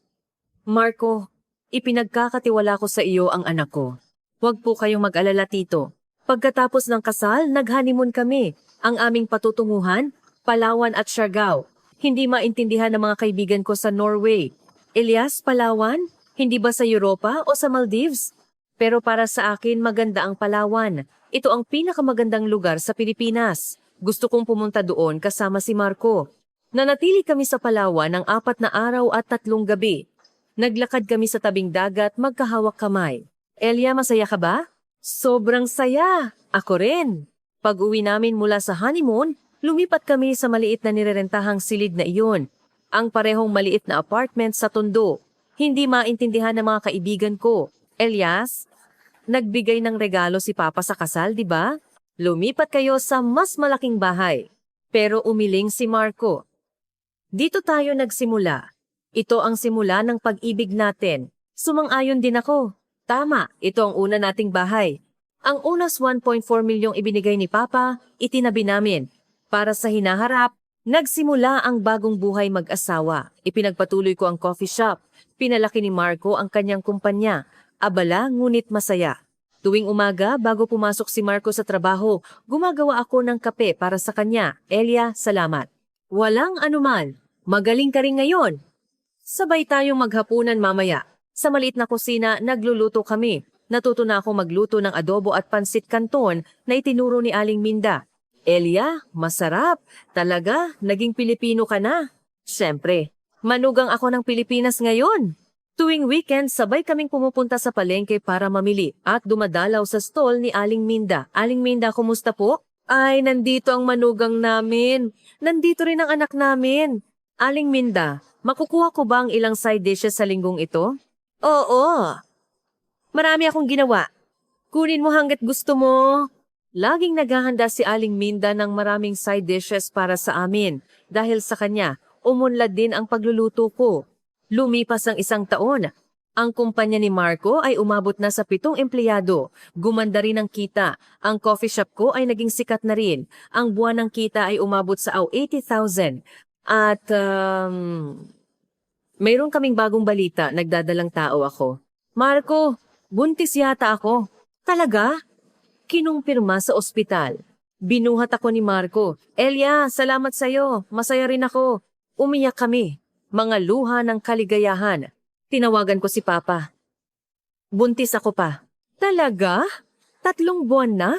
Marco, ipinagkakatiwala ko sa iyo ang anak ko. Huwag po kayong mag-alala tito. Pagkatapos ng kasal, nag-honeymoon kami. Ang aming patutunguhan, Palawan at Siargao. Hindi maintindihan ng mga kaibigan ko sa Norway. Elias, Palawan? Hindi ba sa Europa o sa Maldives? Pero para sa akin, maganda ang Palawan. Ito ang pinakamagandang lugar sa Pilipinas. Gusto kong pumunta doon kasama si Marco. Nanatili kami sa Palawan ng 4 na araw at 3 gabi. Naglakad kami sa tabing dagat magkahawak kamay. Elia, masaya ka ba? Sobrang saya. Ako rin. Pag-uwi namin mula sa honeymoon, lumipat kami sa maliit na nirerentahang silid na iyon. Ang parehong maliit na apartment sa Tondo. Hindi maintindihan ng mga kaibigan ko. Elias, nagbigay ng regalo si Papa sa kasal, di ba? Lumipat kayo sa mas malaking bahay. Pero umiling si Marco. Dito tayo nagsimula. Ito ang simula ng pag-ibig natin. Sumang-ayon din ako. Tama, ito ang una nating bahay. Ang unas 1.4 milyong ibinigay ni Papa, itinabi namin. Para sa hinaharap, nagsimula ang bagong buhay mag-asawa. Ipinagpatuloy ko ang coffee shop. Pinalaki ni Marco ang kanyang kumpanya. Abala ngunit masaya. Tuwing umaga, bago pumasok si Marco sa trabaho, gumagawa ako ng kape para sa kanya. Elia, salamat. Walang anuman. Magaling ka rin ngayon. Sabay tayong maghapunan mamaya. Sa maliit na kusina, nagluluto kami. Natuto na ako magluto ng adobo at pansit canton na itinuro ni Aling Minda. Elia, masarap. Talaga, naging Pilipino ka na. Siyempre, manugang ako ng Pilipinas ngayon. Tuwing weekend, sabay kaming pumupunta sa palengke para mamili at dumadalaw sa stall ni Aling Minda. Aling Minda, kumusta po? Ay, nandito ang manugang namin. Nandito rin ang anak namin. Aling Minda, makukuha ko ba ang ilang side dishes sa linggong ito? Oo. Marami akong ginawa. Kunin mo hanggat gusto mo. Laging naghahanda si Aling Minda ng maraming side dishes para sa amin. Dahil sa kanya, umunlad din ang pagluluto ko. Lumipas ang 1 taon. Ang kumpanya ni Marco ay umabot na sa 7 empleyado. Gumanda rin ang kita. Ang coffee shop ko ay naging sikat na rin. Ang buwan ng kita ay umabot sa 80,000. At mayroon kaming bagong balita, nagdadalang tao ako. Marco, buntis yata ako. Talaga? Kinumpirma sa ospital. Binuhat ako ni Marco. Elia, salamat sa'yo. Masaya rin ako. Umiyak kami. Mga luha ng kaligayahan. Tinawagan ko si Papa. Buntis ako pa. Talaga? 3 buwan na?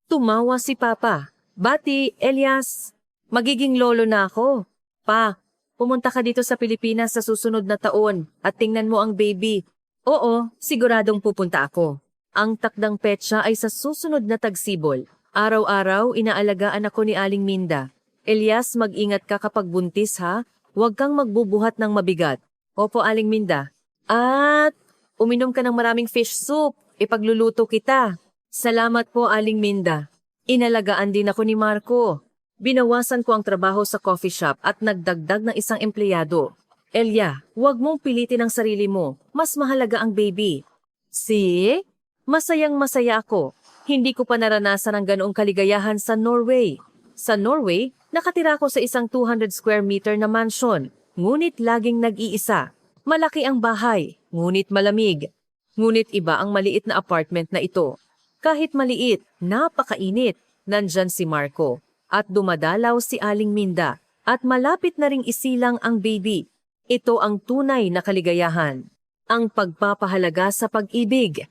Tumawa si Papa. Bati, Elias, magiging lolo na ako. Pa, pumunta ka dito sa Pilipinas sa susunod na taon at tingnan mo ang baby. Oo, siguradong pupunta ako. Ang takdang petsa ay sa susunod na tagsibol. Araw-araw, inaalagaan ako ni Aling Minda. Elias, mag-ingat ka kapag buntis ha. Huwag kang magbubuhat ng mabigat. Opo, Aling Minda. At uminom ka ng maraming fish soup. Ipagluluto kita. Salamat po, Aling Minda. Inalagaan din ako ni Marco. Binawasan ko ang trabaho sa coffee shop at nagdagdag ng 1 empleyado. Elia, huwag mong pilitin ang sarili mo. Mas mahalaga ang baby. See? Masayang masaya ako. Hindi ko pa naranasan ang ganoong kaligayahan sa Norway. Sa Norway, nakatira ako sa isang 200 square meter na mansion. Ngunit laging nag-iisa. Malaki ang bahay, ngunit malamig. Ngunit iba ang maliit na apartment na ito. Kahit maliit, napakainit. Nandyan si Marco. At dumadalaw si Aling Minda. At malapit na ring isilang ang baby. Ito ang tunay na kaligayahan. Ang pagpapahalaga sa pag-ibig.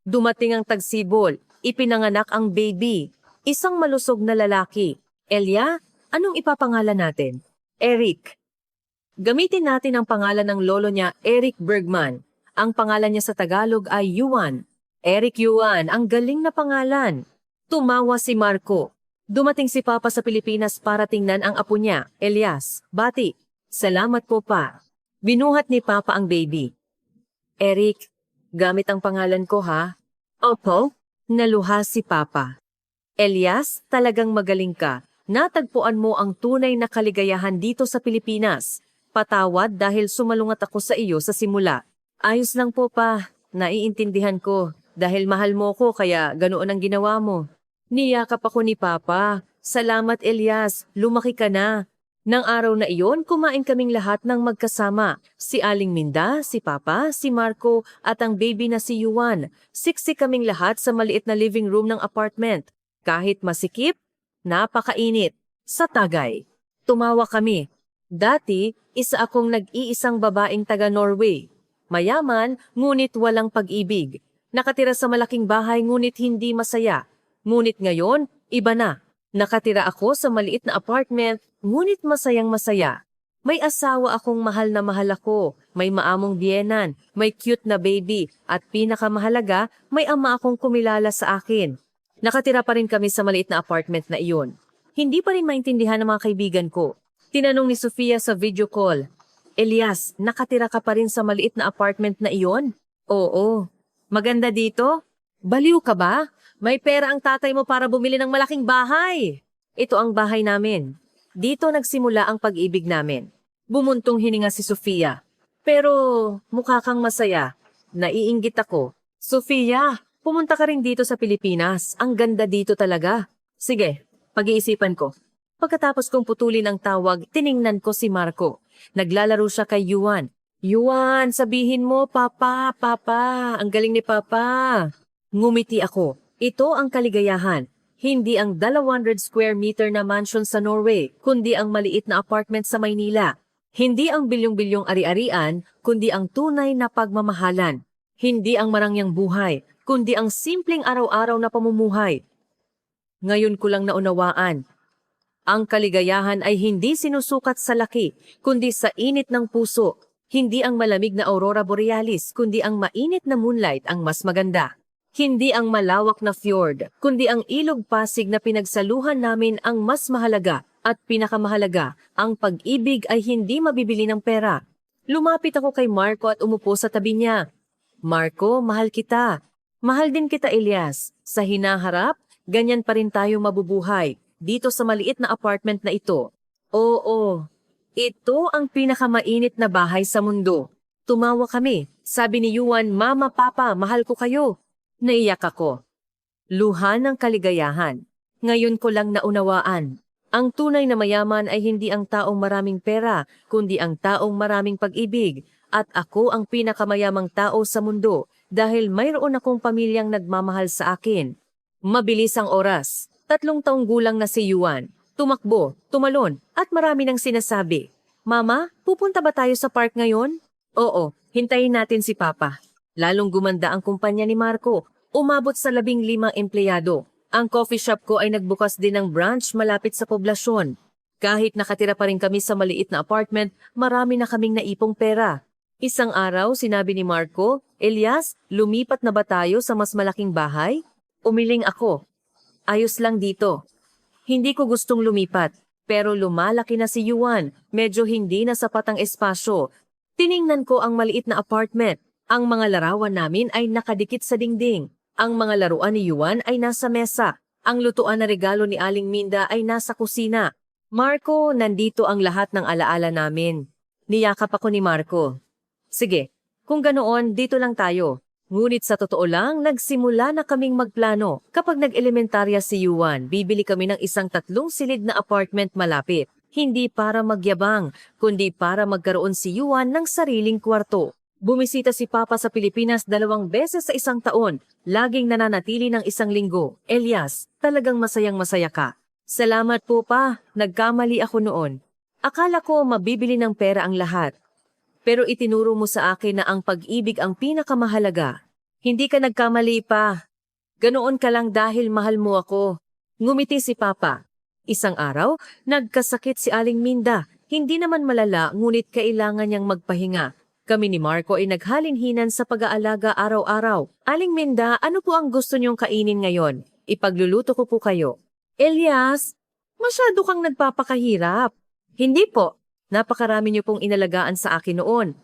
Dumating ang tagsibol. Ipinanganak ang baby. Isang malusog na lalaki. Elia, anong ipapangalan natin? Eric. Gamitin natin ang pangalan ng lolo niya, Eric Bergman. Ang pangalan niya sa Tagalog ay Yuan. Eric Yuan, ang galing na pangalan. Tumawa si Marco. Dumating si Papa sa Pilipinas para tingnan ang apo niya, Elias. Bati. Salamat po pa. Binuhat ni Papa ang baby. Eric, gamit ang pangalan ko ha? Opo. Naluha si Papa. Elias, talagang magaling ka. Natagpuan mo ang tunay na kaligayahan dito sa Pilipinas. Patawad dahil sumalungat ako sa iyo sa simula. Ayos lang po pa. Naiintindihan ko. Dahil mahal mo ko kaya ganoon ang ginawa mo. Niyakap ako ni Papa. Salamat Elias, lumaki ka na. Nang araw na iyon, kumain kaming lahat ng magkasama. Si Aling Minda, si Papa, si Marco, at ang baby na si Yuan. Siksik kaming lahat sa maliit na living room ng apartment. Kahit masikip, napakainit. Sa Tagay. Tumawa kami. Dati, isa akong nag-iisang babaeng taga-Norway. Mayaman, ngunit walang pag-ibig. Nakatira sa malaking bahay ngunit hindi masaya. Ngunit ngayon, iba na. Nakatira ako sa maliit na apartment, ngunit masayang masaya. May asawa akong mahal na mahal ako, may maamong biyenan, may cute na baby, at pinakamahalaga, may ama akong kumilala sa akin. Nakatira pa rin kami sa maliit na apartment na iyon. Hindi pa rin maintindihan ng mga kaibigan ko. Tinanong ni Sofia sa video call, Elias, nakatira ka pa rin sa maliit na apartment na iyon? Oo. Maganda dito? Baliw ka ba? May pera ang tatay mo para bumili ng malaking bahay. Ito ang bahay namin. Dito nagsimula ang pag-ibig namin. Bumuntong hininga si Sofia. Pero mukha kang masaya. Naiinggit ako. Sofia, pumunta ka rin dito sa Pilipinas. Ang ganda dito talaga. Sige, pag-iisipan ko. Pagkatapos kong putulin ang tawag, tiningnan ko si Marco. Naglalaro siya kay Yuan. Yuan, sabihin mo, Papa, Papa. Ang galing ni Papa. Ngumiti ako. Ito ang kaligayahan. Hindi ang 200 square meter na mansion sa Norway, kundi ang maliit na apartment sa Maynila. Hindi ang bilyong-bilyong ari-arian, kundi ang tunay na pagmamahalan. Hindi ang marangyang buhay, kundi ang simpleng araw-araw na pamumuhay. Ngayon ko lang naunawaan. Ang kaligayahan ay hindi sinusukat sa laki, kundi sa init ng puso. Hindi ang malamig na aurora borealis, kundi ang mainit na moonlight ang mas maganda. Hindi ang malawak na fjord, kundi ang ilog Pasig na pinagsaluhan namin ang mas mahalaga at pinakamahalaga, ang pag-ibig ay hindi mabibili ng pera. Lumapit ako kay Marco at umupo sa tabi niya. Marco, mahal kita. Mahal din kita, Elias. Sa hinaharap, ganyan pa rin tayo mabubuhay, dito sa maliit na apartment na ito. Oo, ito ang pinakamainit na bahay sa mundo. Tumawa kami. Sabi ni Yuan, Mama, Papa, mahal ko kayo. Naiyak ako. Luha ng kaligayahan. Ngayon ko lang naunawaan. Ang tunay na mayaman ay hindi ang taong maraming pera, kundi ang taong maraming pag-ibig. At ako ang pinakamayamang tao sa mundo dahil mayroon akong pamilyang nagmamahal sa akin. Mabilis ang oras. 3 taong gulang na si Yuan. Tumakbo, tumalon, at marami nang sinasabi. Mama, pupunta ba tayo sa park ngayon? Oo, hintayin natin si Papa. Lalong gumanda ang kumpanya ni Marco. Umabot sa 15 empleyado. Ang coffee shop ko ay nagbukas din ng branch malapit sa poblasyon. Kahit nakatira pa rin kami sa maliit na apartment, marami na kaming naipong pera. Isang araw, sinabi ni Marco, Elias, lumipat na ba tayo sa mas malaking bahay? Umiling ako. Ayos lang dito. Hindi ko gustong lumipat, pero lumalaki na si Yuan. Medyo hindi na sapat ang espasyo. Tiningnan ko ang maliit na apartment. Ang mga larawan namin ay nakadikit sa dingding. Ang mga laruan ni Yuan ay nasa mesa. Ang lutuan na regalo ni Aling Minda ay nasa kusina. Marco, nandito ang lahat ng alaala namin. Niyakap ako ni Marco. Sige, kung ganoon, dito lang tayo. Ngunit sa totoo lang, nagsimula na kaming magplano. Kapag nag-elementarya si Yuan, bibili kami ng isang 3 silid na apartment malapit. Hindi para magyabang, kundi para magkaroon si Yuan ng sariling kwarto. Bumisita si Papa sa Pilipinas 2 beses sa isang taon. Laging nananatili ng 1 linggo. Elias, talagang masayang masaya ka. Salamat po pa, nagkamali ako noon. Akala ko mabibili ng pera ang lahat. Pero itinuro mo sa akin na ang pag-ibig ang pinakamahalaga. Hindi ka nagkamali pa. Ganoon ka lang dahil mahal mo ako. Ngumiti si Papa. Isang araw, nagkasakit si Aling Minda. Hindi naman malala, ngunit kailangan niyang magpahinga. Kami ni Marco ay naghalinhinan sa pag-aalaga araw-araw. Aling Minda, ano po ang gusto niyong kainin ngayon? Ipagluluto ko po kayo. Elias, masyado kang nagpapakahirap. Hindi po. Napakarami niyo pong inalagaan sa akin noon.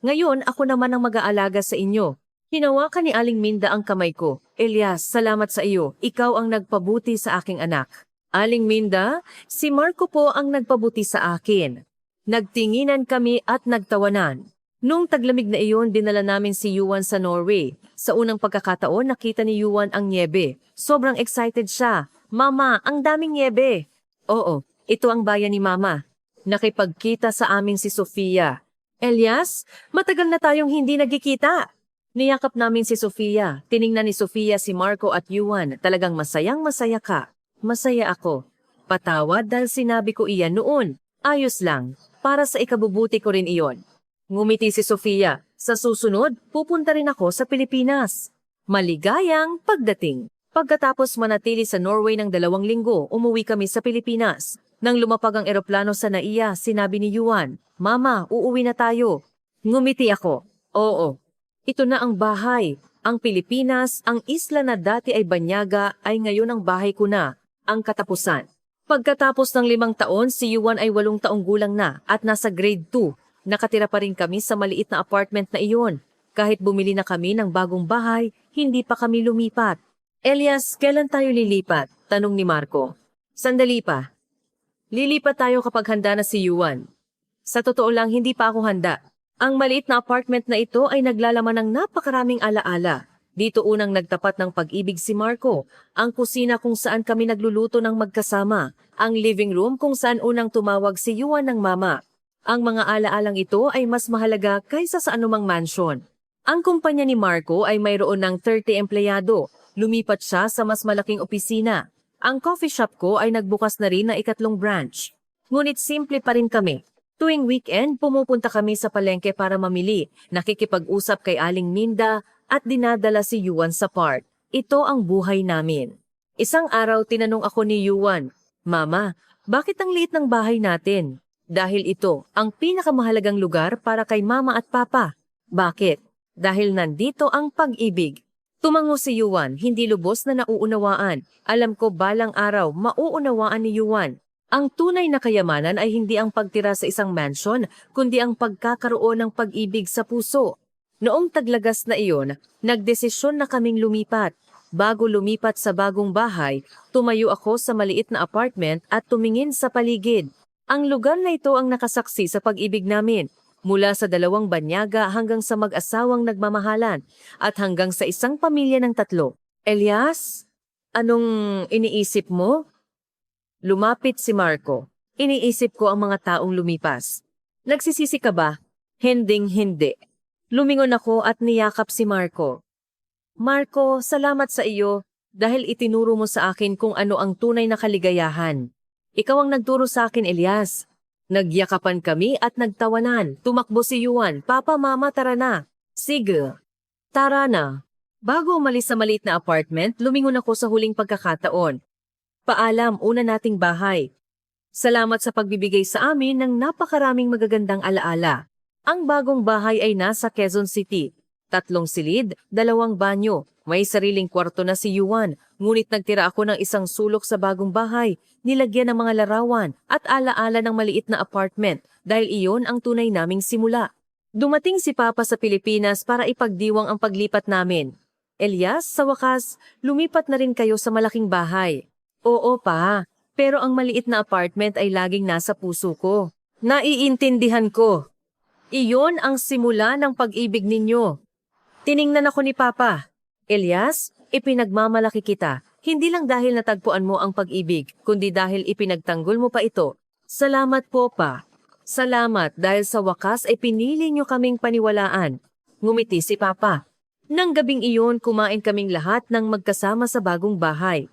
Ngayon, ako naman ang mag-aalaga sa inyo. Hinawakan ni Aling Minda ang kamay ko. Elias, salamat sa iyo. Ikaw ang nagpabuti sa aking anak. Aling Minda, si Marco po ang nagpabuti sa akin. Nagtinginan kami at nagtawanan. Nung taglamig na iyon, dinala namin si Yuan sa Norway. Sa unang pagkakataon, nakita ni Yuan ang niebe. Sobrang excited siya. Mama, ang daming niebe. Oo, ito ang bayan ni Mama. Nakipagkita sa amin si Sofia. Elias, matagal na tayong hindi nagkikita. Niyakap namin si Sofia. Tiningnan ni Sofia si Marco at Yuan. Talagang masayang masaya ka. Masaya ako. Patawad dahil sinabi ko iyan noon. Ayos lang. Para sa ikabubuti ko rin iyon. Ngumiti si Sofia. Sa susunod, pupunta rin ako sa Pilipinas. Maligayang pagdating. Pagkatapos manatili sa Norway ng 2 linggo, umuwi kami sa Pilipinas. Nang lumapag ang eroplano sa Naiya, sinabi ni Yuan, Mama, uuwi na tayo. Ngumiti ako. Oo. Ito na ang bahay. Ang Pilipinas, ang isla na dati ay banyaga, ay ngayon ang bahay ko na. Ang katapusan. Pagkatapos ng 5 taon, si Yuan ay 8 taong gulang na at nasa grade 2. Nakatira pa rin kami sa maliit na apartment na iyon. Kahit bumili na kami ng bagong bahay, hindi pa kami lumipat. Elias, kailan tayo lilipat? Tanong ni Marco. Sandali pa. Lilipat tayo kapag handa na si Yuan. Sa totoo lang, hindi pa ako handa. Ang maliit na apartment na ito ay naglalaman ng napakaraming alaala. Dito unang nagtapat ng pag-ibig si Marco, ang kusina kung saan kami nagluluto ng magkasama, ang living room kung saan unang tumawag si Yuan ng mama. Ang mga alaalang ito ay mas mahalaga kaysa sa anumang mansion. Ang kumpanya ni Marco ay mayroon ng 30 empleyado. Lumipat siya sa mas malaking opisina. Ang coffee shop ko ay nagbukas na rin na 2nd branch. Ngunit simple pa rin kami. Tuwing weekend, pumupunta kami sa palengke para mamili, nakikipag-usap kay Aling Minda at dinadala si Yuan sa park. Ito ang buhay namin. Isang araw tinanong ako ni Yuan, Mama, bakit ang liit ng bahay natin? Dahil ito ang pinakamahalagang lugar para kay Mama at Papa. Bakit? Dahil nandito ang pag-ibig. Tumango si Yuan, hindi lubos na nauunawaan. Alam ko balang araw mauunawaan ni Yuan. Ang tunay na kayamanan ay hindi ang pagtira sa isang mansion, kundi ang pagkakaroon ng pag-ibig sa puso. Noong taglagas na iyon, nagdesisyon na kaming lumipat. Bago lumipat sa bagong bahay, tumayo ako sa maliit na apartment at tumingin sa paligid. Ang lugar na ito ang nakasaksi sa pag-ibig namin. Mula sa 2 banyaga hanggang sa mag-asawang nagmamahalan at hanggang sa isang pamilya ng 3. Elias, anong iniisip mo? Lumapit si Marco. Iniisip ko ang mga taong lumipas. Nagsisisi ka ba? Hinding-hindi. Lumingon ako at niyakap si Marco. Marco, salamat sa iyo dahil itinuro mo sa akin kung ano ang tunay na kaligayahan. Ikaw ang nagturo sa akin, Elias. Nagyakapan kami at nagtawanan. Tumakbo si Yuan. Papa, Mama, tara na. Sige. Tara na. Bago umalis sa maliit na apartment, lumingon ako sa huling pagkakataon. Paalam, una nating bahay. Salamat sa pagbibigay sa amin ng napakaraming magagandang alaala. Ang bagong bahay ay nasa Quezon City. 3 silid, 2 banyo. May sariling kwarto na si Yuan, ngunit nagtira ako ng isang sulok sa bagong bahay, nilagyan ng mga larawan at alaala ng maliit na apartment dahil iyon ang tunay naming simula. Dumating si Papa sa Pilipinas para ipagdiwang ang paglipat namin. Elias, sa wakas, lumipat na rin kayo sa malaking bahay. Oo pa, pero ang maliit na apartment ay laging nasa puso ko. Naiintindihan ko. Iyon ang simula ng pag-ibig ninyo. Tiningnan ako ni Papa. Elias, ipinagmamalaki kita, hindi lang dahil natagpuan mo ang pag-ibig, kundi dahil ipinagtanggol mo pa ito. Salamat po, Pa. Salamat dahil sa wakas ay pinili niyo kaming paniwalaan. Ngumiti si Papa. Nang gabing iyon, kumain kaming lahat ng magkasama sa bagong bahay.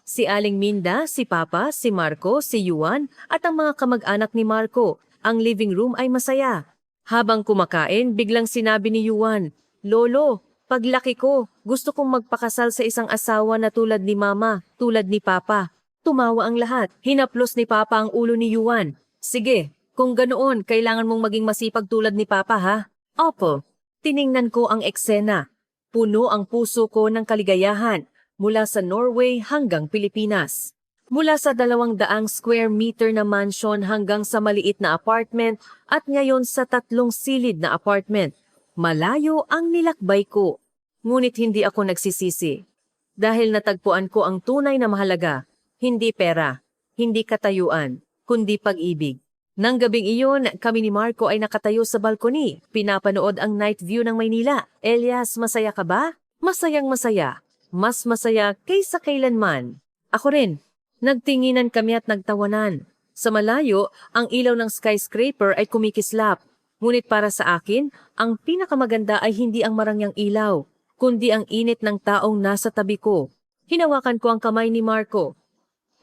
Si Aling Minda, si Papa, si Marco, si Yuan at ang mga kamag-anak ni Marco. Ang living room ay masaya. Habang kumakain, biglang sinabi ni Yuan, Lolo, paglaki ko, gusto kong magpakasal sa isang asawa na tulad ni Mama, tulad ni Papa. Tumawa ang lahat. Hinaplos ni Papa ang ulo ni Yuan. Sige, kung ganoon, kailangan mong maging masipag tulad ni Papa, ha? Opo. Tiningnan ko ang eksena. Puno ang puso ko ng kaligayahan mula sa Norway hanggang Pilipinas. Mula sa 200 square meter na mansion hanggang sa maliit na apartment at ngayon sa 3 silid na apartment. Malayo ang nilakbay ko. Ngunit hindi ako nagsisisi. Dahil natagpuan ko ang tunay na mahalaga, hindi pera, hindi katayuan, kundi pag-ibig. Nang gabing iyon, kami ni Marco ay nakatayo sa balkoni, pinapanood ang night view ng Maynila. Elias, masaya ka ba? Masayang masaya. Mas masaya kaysa kailanman. Ako rin. Nagtinginan kami at nagtawanan. Sa malayo, ang ilaw ng skyscraper ay kumikislap. Ngunit para sa akin, ang pinakamaganda ay hindi ang marangyang ilaw, kundi ang init ng taong nasa tabi ko. Hinawakan ko ang kamay ni Marco.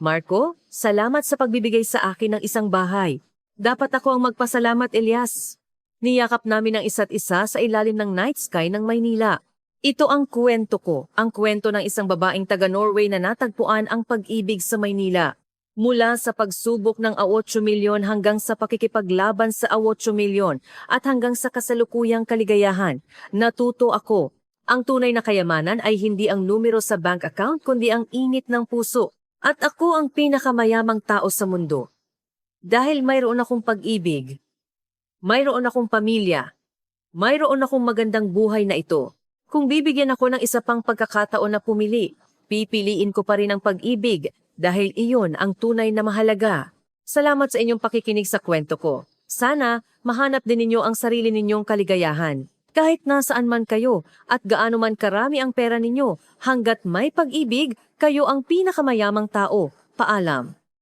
Marco, salamat sa pagbibigay sa akin ng isang bahay. Dapat ako ang magpasalamat, Elias. Niyakap namin ang isa't isa sa ilalim ng night sky ng Maynila. Ito ang kwento ko, ang kwento ng isang babaeng taga-Norway na natagpuan ang pag-ibig sa Maynila. Mula sa pagsubok ng 8 milyon hanggang sa pakikipaglaban sa 8 milyon at hanggang sa kasalukuyang kaligayahan, natuto ako. Ang tunay na kayamanan ay hindi ang numero sa bank account kundi ang init ng puso. At ako ang pinakamayamang tao sa mundo. Dahil mayroon akong pag-ibig, mayroon akong pamilya, mayroon akong magandang buhay na ito. Kung bibigyan ako ng isa pang pagkakataon na pumili, pipiliin ko pa rin ang pag-ibig dahil iyon ang tunay na mahalaga. Salamat sa inyong pakikinig sa kwento ko. Sana mahanap din ninyo ang sarili ninyong kaligayahan. Kahit nasaan man kayo at gaano man karami ang pera ninyo, hanggat may pag-ibig, kayo ang pinakamayamang tao. Paalam.